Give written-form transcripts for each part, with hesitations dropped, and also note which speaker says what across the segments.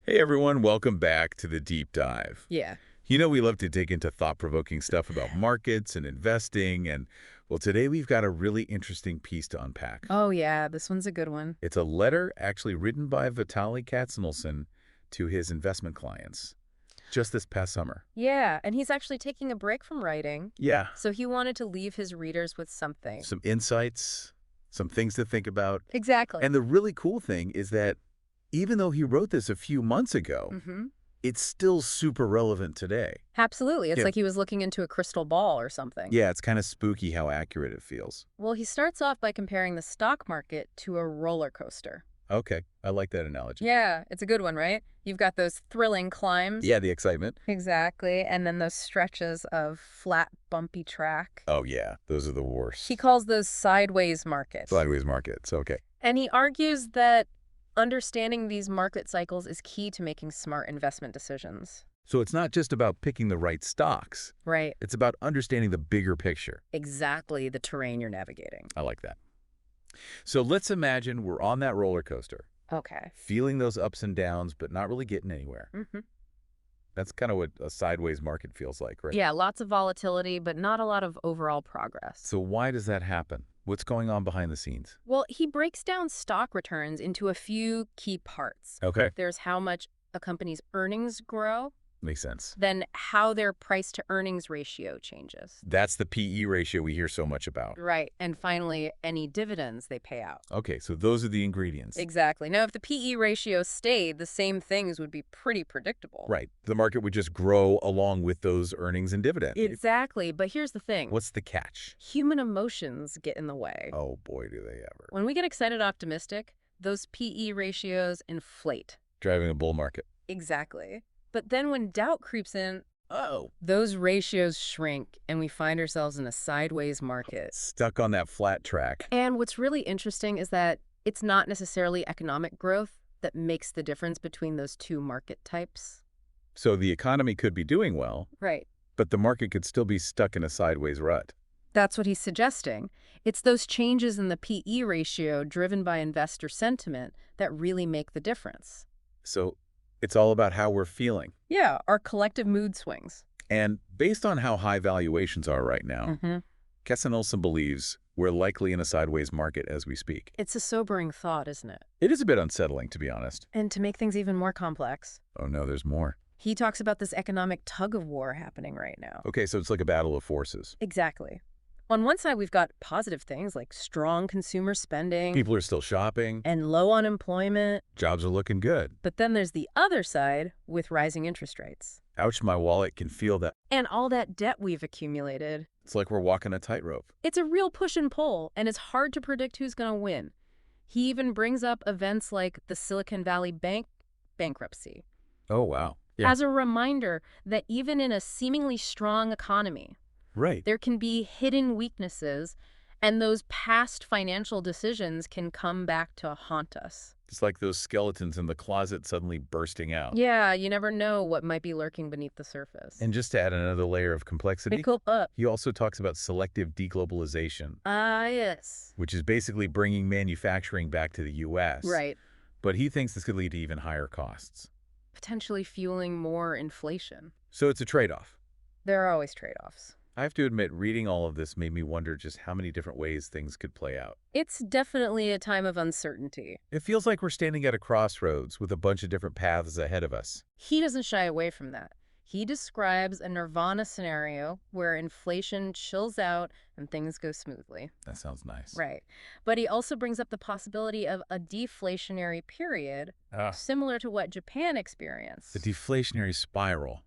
Speaker 1: Hey everyone, welcome back to the deep dive.
Speaker 2: Yeah.
Speaker 1: You know we love to dig into thought-provoking stuff about markets and investing, and well, today we've got a really interesting piece to unpack.
Speaker 2: Oh, yeah. This one's a good one.
Speaker 1: It's a letter actually written by Vitaliy Katsenelson to his investment clients just this past summer.
Speaker 2: Yeah. And he's actually taking a break from writing.
Speaker 1: Yeah,
Speaker 2: So he wanted to leave his readers with something.
Speaker 1: some insights, some things to think about.
Speaker 2: Exactly.
Speaker 1: And the really cool thing is that even though he wrote this a few months ago, it's still super relevant today.
Speaker 2: Absolutely. It's
Speaker 1: Yeah.
Speaker 2: like he was looking into a crystal ball or something.
Speaker 1: Yeah, it's kind of spooky how accurate it feels.
Speaker 2: Well, he starts off by comparing the stock market to a roller coaster.
Speaker 1: Okay, I like that analogy.
Speaker 2: Yeah, it's a good one, right? You've got those thrilling climbs.
Speaker 1: Yeah, the excitement.
Speaker 2: Exactly. And then those stretches of flat, bumpy track.
Speaker 1: Oh, yeah, those are the worst.
Speaker 2: He calls those sideways markets.
Speaker 1: Sideways markets, okay.
Speaker 2: And he argues that understanding these market cycles is key to making smart investment decisions.
Speaker 1: So it's not just about picking the right stocks.
Speaker 2: Right.
Speaker 1: It's about understanding the bigger picture.
Speaker 2: Exactly the terrain you're navigating.
Speaker 1: I like that. So let's imagine we're on that roller coaster,
Speaker 2: Okay.
Speaker 1: feeling those ups and downs, but not really getting anywhere. That's kind of what a sideways market feels like, right?
Speaker 2: Yeah, lots of volatility, but not a lot of overall progress.
Speaker 1: So why does that happen? What's going on behind the scenes?
Speaker 2: Well, he breaks down stock returns into a few key parts.
Speaker 1: Okay.
Speaker 2: There's how much a company's earnings grow,
Speaker 1: Makes sense.
Speaker 2: then how their price-to-earnings ratio changes.
Speaker 1: That's the PE ratio we hear so much about.
Speaker 2: Right. And finally, any dividends they pay out.
Speaker 1: Okay, so those are the ingredients.
Speaker 2: Exactly. Now, if the PE ratio stayed, the same things would be pretty predictable.
Speaker 1: Right. The market would just grow along with those earnings and dividends.
Speaker 2: Exactly. But here's the thing.
Speaker 1: What's the catch?
Speaker 2: Human emotions get in the way.
Speaker 1: Oh, boy, do they ever.
Speaker 2: When we get excited optimistic, those PE ratios inflate.
Speaker 1: Driving a bull market.
Speaker 2: Exactly. But then when doubt creeps in,
Speaker 1: Oh.
Speaker 2: those ratios shrink and we find ourselves in a sideways market.
Speaker 1: Stuck on that flat track.
Speaker 2: And what's really interesting is that it's not necessarily economic growth that makes the difference between those two market types.
Speaker 1: So the economy could be doing well,
Speaker 2: Right.
Speaker 1: but the market could still be stuck in a sideways rut.
Speaker 2: That's what he's suggesting. It's those changes in the PE ratio driven by investor sentiment that really make the difference.
Speaker 1: So it's all about how we're feeling.
Speaker 2: Yeah, our collective mood swings.
Speaker 1: And based on how high valuations are right now, Katsenelson believes we're likely in a sideways market as we speak.
Speaker 2: It's a sobering thought, isn't it?
Speaker 1: It is a bit unsettling, to be honest.
Speaker 2: And to make things even more complex,
Speaker 1: Oh no, there's more.
Speaker 2: he talks about this economic tug-of-war happening right now.
Speaker 1: Okay, so it's like a battle of forces.
Speaker 2: Exactly. On one side, we've got positive things like strong consumer spending
Speaker 1: People are still shopping.
Speaker 2: and low unemployment.
Speaker 1: Jobs are looking good.
Speaker 2: But then there's the other side with rising interest rates.
Speaker 1: Ouch, my wallet can feel that.
Speaker 2: And all that debt we've accumulated.
Speaker 1: It's like we're walking a tightrope.
Speaker 2: It's a real push and pull, and it's hard to predict who's going to win. He even brings up events like the Silicon Valley Bank bankruptcy
Speaker 1: Oh, wow. Yeah.
Speaker 2: as a reminder that even in a seemingly strong economy,
Speaker 1: Right.
Speaker 2: there can be hidden weaknesses, and those past financial decisions can come back to haunt us.
Speaker 1: It's like those skeletons in the closet suddenly bursting out.
Speaker 2: Yeah, you never know what might be lurking beneath the surface.
Speaker 1: And just to add another layer of complexity,
Speaker 2: Pickle up.
Speaker 1: he also talks about selective deglobalization,
Speaker 2: Ah, yes.
Speaker 1: which is basically bringing manufacturing back to the U.S.
Speaker 2: Right.
Speaker 1: But he thinks this could lead to even higher costs.
Speaker 2: Potentially fueling more inflation.
Speaker 1: So it's a trade-off.
Speaker 2: There are always trade-offs.
Speaker 1: I have to admit, reading all of this made me wonder just how many different ways things could play out.
Speaker 2: It's definitely a time of uncertainty.
Speaker 1: It feels like we're standing at a crossroads with a bunch of different paths ahead of us.
Speaker 2: He doesn't shy away from that. He describes a nirvana scenario where inflation chills out and things go smoothly.
Speaker 1: That sounds nice.
Speaker 2: Right. But he also brings up the possibility of a deflationary period, similar to what Japan experienced.
Speaker 1: The deflationary spiral.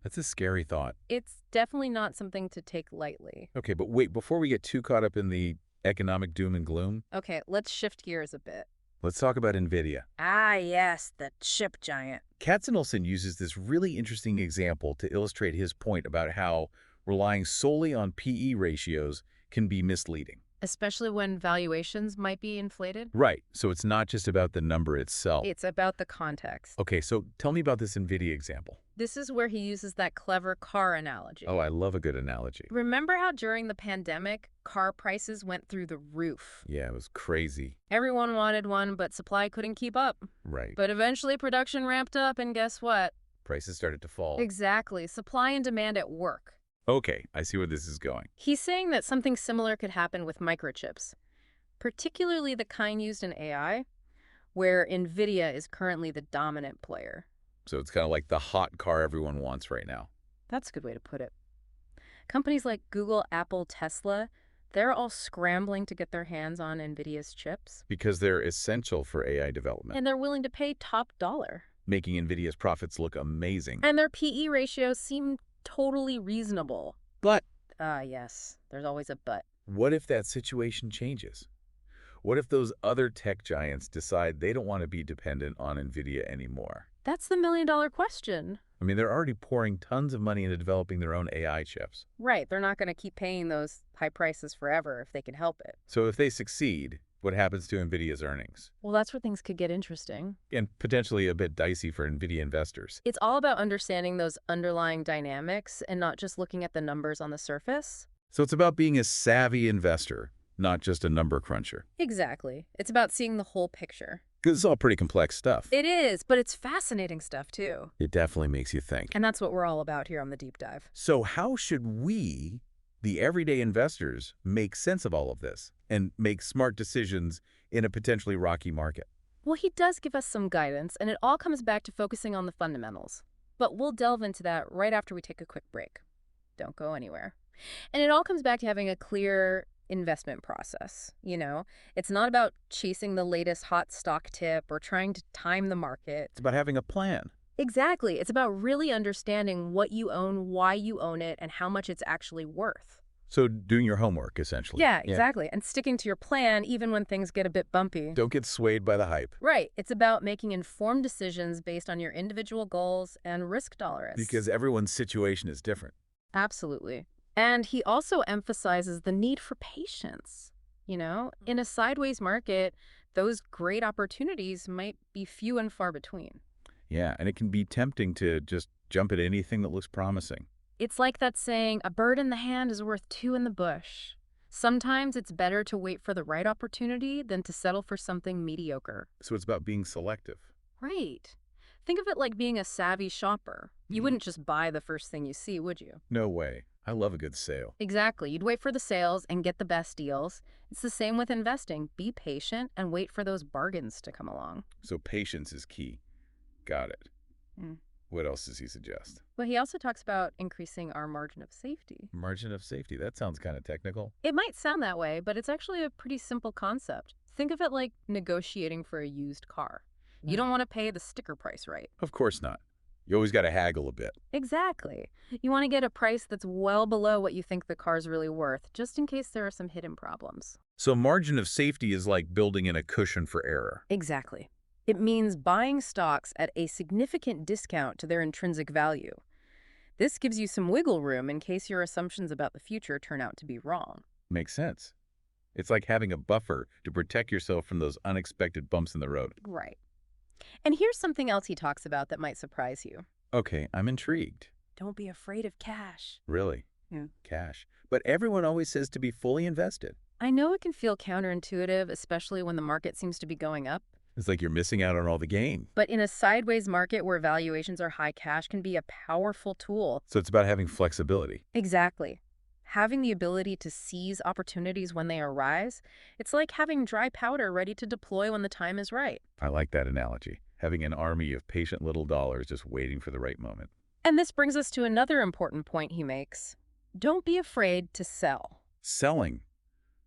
Speaker 1: That's a scary thought.
Speaker 2: It's definitely not something to take lightly.
Speaker 1: Okay, but wait, before we get too caught up in the economic doom and gloom,
Speaker 2: Okay, let's shift gears a bit.
Speaker 1: let's talk about Nvidia.
Speaker 2: Ah, yes, the chip giant.
Speaker 1: Katsenelson uses this really interesting example to illustrate his point about how relying solely on PE ratios can be misleading.
Speaker 2: especially when valuations might be inflated.
Speaker 1: Right. So it's not just about the number itself.
Speaker 2: It's about the context.
Speaker 1: Okay, so tell me about this Nvidia example.
Speaker 2: This is where he uses that clever car analogy.
Speaker 1: Oh, I love a good analogy.
Speaker 2: Remember how during the pandemic, car prices went through the roof?
Speaker 1: Yeah, it was crazy.
Speaker 2: Everyone wanted one, but supply couldn't keep up.
Speaker 1: Right.
Speaker 2: But eventually production ramped up, and guess what?
Speaker 1: Prices started to fall.
Speaker 2: Exactly. Supply and demand at work.
Speaker 1: Okay, I see where this is going.
Speaker 2: He's saying that something similar could happen with microchips, particularly the kind used in AI, where Nvidia is currently the dominant player.
Speaker 1: So it's kind of like the hot car everyone wants right now.
Speaker 2: That's a good way to put it. Companies like Google, Apple, Tesla, they're all scrambling to get their hands on Nvidia's chips.
Speaker 1: Because they're essential for AI development,
Speaker 2: And they're willing to pay top dollar.
Speaker 1: making Nvidia's profits look amazing.
Speaker 2: And their PE ratios seem totally reasonable.
Speaker 1: But
Speaker 2: Yes, there's always a but.
Speaker 1: what if that situation changes? What if those other tech giants decide they don't want to be dependent on Nvidia anymore?
Speaker 2: That's the million-dollar question.
Speaker 1: I mean, they're already pouring tons of money into developing their own AI chips.
Speaker 2: Right, they're not going to keep paying those high prices forever if they can help it.
Speaker 1: So if they succeed, what happens to Nvidia's earnings?
Speaker 2: Well, that's where things could get interesting.
Speaker 1: And potentially a bit dicey for Nvidia investors.
Speaker 2: It's all about understanding those underlying dynamics and not just looking at the numbers on the surface.
Speaker 1: So it's about being a savvy investor, not just a number cruncher.
Speaker 2: Exactly. It's about seeing the whole picture.
Speaker 1: This is all pretty complex stuff.
Speaker 2: It is, but it's fascinating stuff too.
Speaker 1: It definitely makes you think.
Speaker 2: And that's what we're all about here on the Deep Dive.
Speaker 1: So how should we, the everyday investors, make sense of all of this and make smart decisions in a potentially rocky market?
Speaker 2: Well, he does give us some guidance, and it all comes back to focusing on the fundamentals. But we'll delve into that right after we take a quick break. Don't go anywhere. And it all comes back to having a clear investment process. It's not about chasing the latest hot stock tip or trying to time the market.
Speaker 1: It's about having a plan.
Speaker 2: Exactly. It's about really understanding what you own, why you own it, and how much it's actually worth.
Speaker 1: So doing your homework, essentially.
Speaker 2: Yeah, exactly. And sticking to your plan even when things get a bit bumpy.
Speaker 1: Don't get swayed by the hype.
Speaker 2: Right. It's about making informed decisions based on your individual goals and risk tolerance.
Speaker 1: Because everyone's situation is different.
Speaker 2: Absolutely. And he also emphasizes the need for patience. In a sideways market, those great opportunities might be few and far between.
Speaker 1: Yeah, and it can be tempting to just jump at anything that looks promising.
Speaker 2: It's like that saying, a bird in the hand is worth two in the bush. Sometimes it's better to wait for the right opportunity than to settle for something mediocre.
Speaker 1: So it's about being selective.
Speaker 2: Right. Think of it like being a savvy shopper. You wouldn't just buy the first thing you see, would you?
Speaker 1: No way. I love a good sale.
Speaker 2: Exactly. You'd wait for the sales and get the best deals. It's the same with investing. Be patient and wait for those bargains to come along.
Speaker 1: So patience is key. Got it.
Speaker 2: Mm.
Speaker 1: What else does he suggest?
Speaker 2: But he also talks about increasing our margin of safety.
Speaker 1: Margin of safety. That sounds kind of technical.
Speaker 2: It might sound that way, but it's actually a pretty simple concept. Think of it like negotiating for a used car. You don't want to pay the sticker price, right?
Speaker 1: Of course not. You always got to haggle a bit.
Speaker 2: Exactly. You want to get a price that's well below what you think the car's really worth, just in case there are some hidden problems.
Speaker 1: So margin of safety is like building in a cushion for error.
Speaker 2: Exactly. It means buying stocks at a significant discount to their intrinsic value. This gives you some wiggle room in case your assumptions about the future turn out to be wrong.
Speaker 1: Makes sense. It's like having a buffer to protect yourself from those unexpected bumps in the road.
Speaker 2: Right. And here's something else he talks about that might surprise you.
Speaker 1: Okay, I'm intrigued.
Speaker 2: Don't be afraid of cash.
Speaker 1: Really?
Speaker 2: Yeah.
Speaker 1: Cash. But everyone always says to be fully invested.
Speaker 2: I know it can feel counterintuitive, especially when the market seems to be going up.
Speaker 1: It's like you're missing out on all the gain.
Speaker 2: But in a sideways market where valuations are high, cash can be a powerful tool.
Speaker 1: So it's about having flexibility.
Speaker 2: Exactly. Having the ability to seize opportunities when they arise, it's like having dry powder ready to deploy when the time is right.
Speaker 1: I like that analogy. Having an army of patient little dollars just waiting for the right moment.
Speaker 2: And this brings us to another important point he makes. Don't be afraid to sell.
Speaker 1: Selling.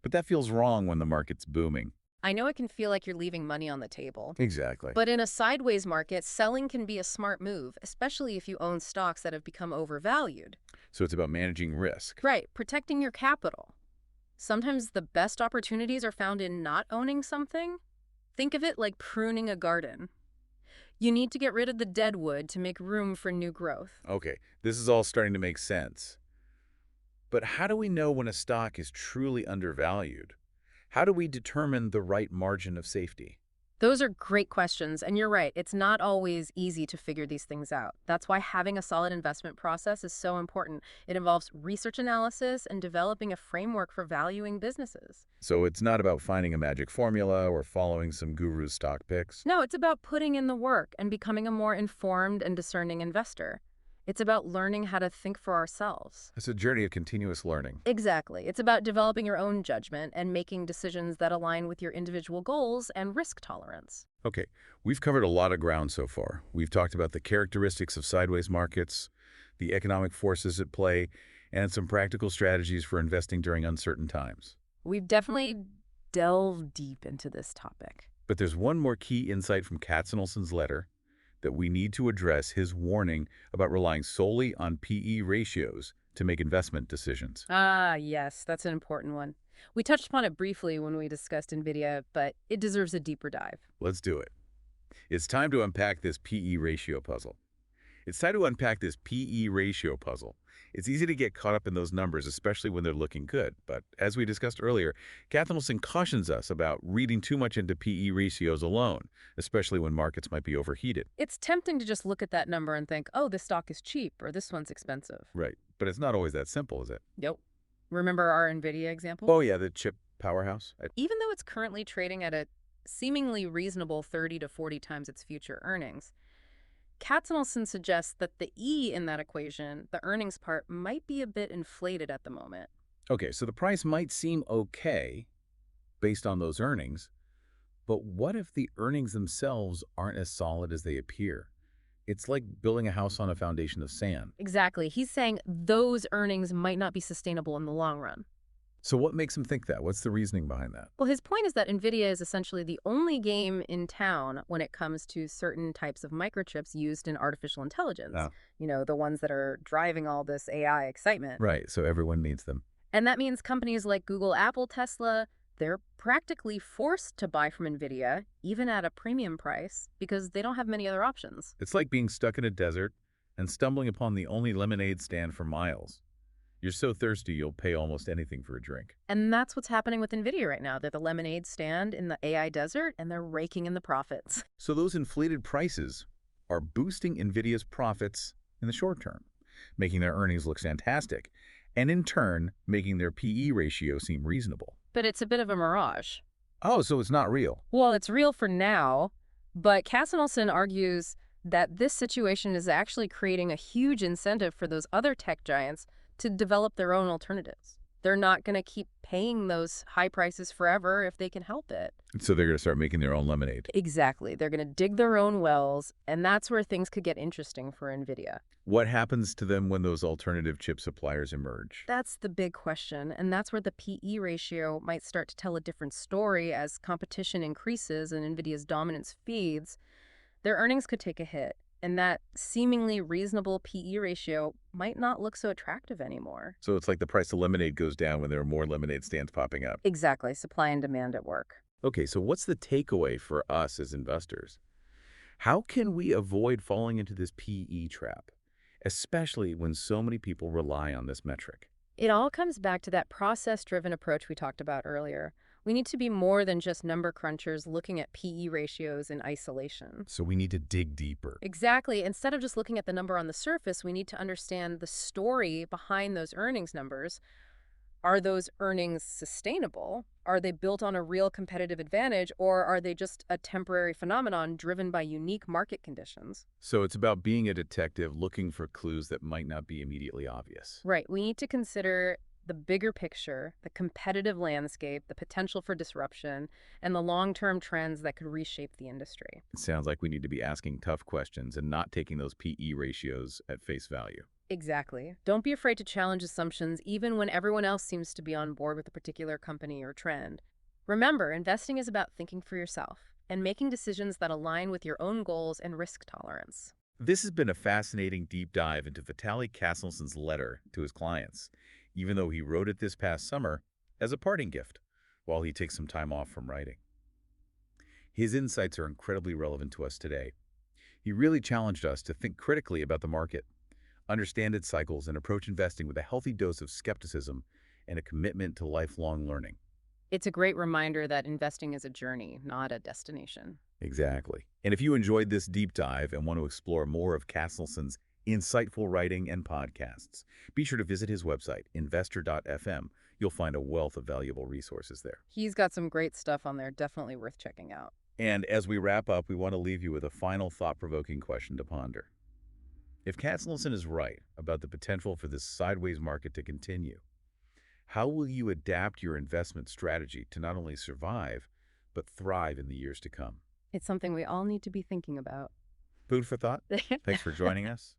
Speaker 1: But that feels wrong when the market's booming.
Speaker 2: I know it can feel like you're leaving money on the table.
Speaker 1: Exactly.
Speaker 2: But in a sideways market, selling can be a smart move, especially if you own stocks that have become overvalued.
Speaker 1: So it's about managing risk.
Speaker 2: Right, protecting your capital. Sometimes the best opportunities are found in not owning something. Think of it like pruning a garden. You need to get rid of the dead wood to make room for new growth.
Speaker 1: Okay, this is all starting to make sense. But how do we know when a stock is truly undervalued? How do we determine the right margin of safety?
Speaker 2: Those are great questions, and you're right, it's not always easy to figure these things out. That's why having a solid investment process is so important. It involves research analysis and developing a framework for valuing businesses.
Speaker 1: So it's not about finding a magic formula or following some guru's stock picks.
Speaker 2: No, it's about putting in the work and becoming a more informed and discerning investor. It's about learning how to think for ourselves.
Speaker 1: It's a journey of continuous learning.
Speaker 2: Exactly. It's about developing your own judgment and making decisions that align with your individual goals and risk tolerance.
Speaker 1: Okay, we've covered a lot of ground so far. We've talked about the characteristics of sideways markets, the economic forces at play, and some practical strategies for investing during uncertain times.
Speaker 2: We've definitely delved deep into this topic.
Speaker 1: But there's one more key insight from Katsenelson's letter that we need to address: his warning about relying solely on PE ratios to make investment decisions.
Speaker 2: Ah, yes, that's an important one. We touched upon it briefly when we discussed Nvidia, but it deserves a deeper dive.
Speaker 1: Let's do it. It's time to unpack this PE ratio puzzle. It's time to unpack this PE ratio puzzle. It's easy to get caught up in those numbers, especially when they're looking good. But as we discussed earlier, Katsenelson cautions us about reading too much into PE ratios alone, especially when markets might be overheated.
Speaker 2: It's tempting to just look at that number and think, oh, this stock is cheap or this one's expensive.
Speaker 1: Right. But it's not always that simple, is it?
Speaker 2: Yep. Remember our Nvidia example?
Speaker 1: Oh, yeah, the chip powerhouse.
Speaker 2: Even though it's currently trading at a seemingly reasonable 30 to 40 times its future earnings, Katzenelson suggests that the E in that equation, the earnings part, might be a bit inflated at the moment.
Speaker 1: Okay, so the price might seem okay based on those earnings, but what if the earnings themselves aren't as solid as they appear? It's like building a house on a foundation of sand.
Speaker 2: Exactly. He's saying those earnings might not be sustainable in the long run.
Speaker 1: So what makes him think that? What's the reasoning behind that?
Speaker 2: Well, his point is that Nvidia is essentially the only game in town when it comes to certain types of microchips used in artificial intelligence.
Speaker 1: Oh.
Speaker 2: You know, the ones that are driving all this AI excitement.
Speaker 1: Right, so everyone needs them.
Speaker 2: And that means companies like Google, Apple, Tesla, they're practically forced to buy from Nvidia, even at a premium price, because they don't have many other options.
Speaker 1: It's like being stuck in a desert and stumbling upon the only lemonade stand for miles. You're so thirsty, you'll pay almost anything for a drink.
Speaker 2: And that's what's happening with Nvidia right now. They're the lemonade stand in the AI desert, and they're raking in the profits.
Speaker 1: So those inflated prices are boosting Nvidia's profits in the short term, making their earnings look fantastic, and in turn, making their PE ratio seem reasonable.
Speaker 2: But it's a bit of a mirage.
Speaker 1: Oh, so it's not real.
Speaker 2: Well, it's real for now, but Katzenelson argues that this situation is actually creating a huge incentive for those other tech giants to develop their own alternatives. They're not going to keep paying those high prices forever if they can help it.
Speaker 1: So they're going to start making their own lemonade.
Speaker 2: Exactly. They're going to dig their own wells, and that's where things could get interesting for Nvidia.
Speaker 1: What happens to them when those alternative chip suppliers emerge?
Speaker 2: That's the big question, and that's where the PE ratio might start to tell a different story as competition increases and Nvidia's dominance feeds. Their earnings could take a hit, and that seemingly reasonable PE ratio might not look so attractive anymore.
Speaker 1: So it's like the price of lemonade goes down when there are more lemonade stands popping up.
Speaker 2: Exactly. Supply and demand at work.
Speaker 1: Okay, so what's the takeaway for us as investors? How can we avoid falling into this PE trap, especially when so many people rely on this metric?
Speaker 2: It all comes back to that process-driven approach we talked about earlier. We need to be more than just number crunchers looking at PE ratios in isolation.
Speaker 1: So we need to dig deeper.
Speaker 2: Exactly. Instead of just looking at the number on the surface, we need to understand the story behind those earnings numbers. Are those earnings sustainable? Are they built on a real competitive advantage, or are they just a temporary phenomenon driven by unique market conditions?
Speaker 1: So it's about being a detective looking for clues that might not be immediately obvious.
Speaker 2: Right. We need to consider the bigger picture, the competitive landscape, the potential for disruption, and the long-term trends that could reshape the industry.
Speaker 1: It sounds like we need to be asking tough questions and not taking those PE ratios at face value.
Speaker 2: Exactly. Don't be afraid to challenge assumptions even when everyone else seems to be on board with a particular company or trend. Remember, investing is about thinking for yourself and making decisions that align with your own goals and risk tolerance.
Speaker 1: This has been a fascinating deep dive into Vitaliy Katsenelson's letter to his clients, even though he wrote it this past summer as a parting gift while he takes some time off from writing. His insights are incredibly relevant to us today. He really challenged us to think critically about the market, understand its cycles, and approach investing with a healthy dose of skepticism and a commitment to lifelong learning.
Speaker 2: It's a great reminder that investing is a journey, not a destination.
Speaker 1: Exactly. And if you enjoyed this deep dive and want to explore more of Katsenelson's insightful writing and podcasts, be sure to visit his website, investor.fm. You'll find a wealth of valuable resources there.
Speaker 2: He's got some great stuff on there, definitely worth checking out.
Speaker 1: And as we wrap up, we want to leave you with a final thought-provoking question to ponder. If Katsenelson is right about the potential for this sideways market to continue, how will you adapt your investment strategy to not only survive, but thrive in the years to come?
Speaker 2: It's something we all need to be thinking about.
Speaker 1: Food for thought. Thanks for joining us.